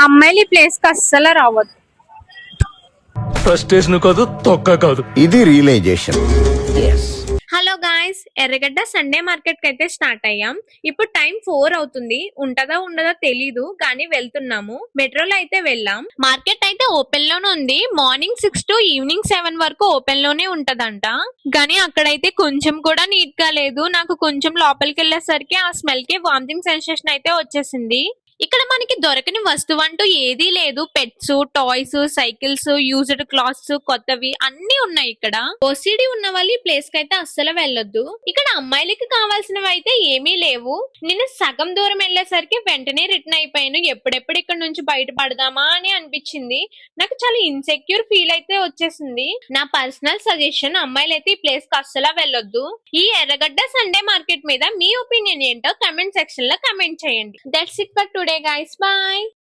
అమ్మాయిలు ఈ ప్లేస్ కి అస్సలు రావద్దు. ఫ్రస్ట్రేషన్ కాదు, తొక్క కాదు, ఇది రియలైజేషన్. హలో గాయ్స్, ఎర్రగడ్డ సండే మార్కెట్ కి అయితే స్టార్ట్ అయ్యాం. ఇప్పుడు టైం 4 అవుతుంది. ఉంటదా ఉండదా తెలీదు, కానీ వెళ్తున్నాము. మెట్రోలో అయితే వెళ్ళాం. మార్కెట్ అయితే ఓపెన్ లోనే ఉంది. మార్నింగ్ 6 టు ఈవినింగ్ 7 వరకు ఓపెన్ లోనే ఉంటదంట. కానీ అక్కడైతే కొంచెం కూడా నీట్ గా లేదు. నాకు కొంచెం లోపలికి వెళ్ళేసరికి ఆ స్మెల్ కి వామిటింగ్ సెన్సేషన్ అయితే వచ్చేసింది. ఇక్కడ మనకి దొరకని వస్తువు అంటూ ఏదీ లేదు. Pets, toys, cycles, used clothes, కొత్తవి అన్ని ఉన్నాయి ఇక్కడ. ఓసిడి ఉన్న వాళ్ళు ఈ ప్లేస్ కి అయితే అస్సలు వెళ్ళొద్దు. ఇక్కడ అమ్మాయిలకి కావాల్సినవి అయితే ఏమీ లేవు. నేను సగం దూరం వెళ్ళేసరికి వెంటనే రిటర్న్ అయిపోయాను. ఎప్పుడెప్పుడు ఇక్కడ నుంచి బయటపడదామా అని అనిపించింది. నాకు చాలా ఇన్సెక్యూర్ ఫీల్ అయితే వచ్చేసింది. నా పర్సనల్ సజెషన్, అమ్మాయిలు అయితే ఈ ప్లేస్ కి అస్సలు వెళ్ళొద్దు. ఈ ఎర్రగడ్డ సండే మార్కెట్ మీద మీ ఒపీనియన్ ఏంటో కమెంట్ సెక్షన్ లో కమెంట్ చేయండి. That's it for today guys, bye.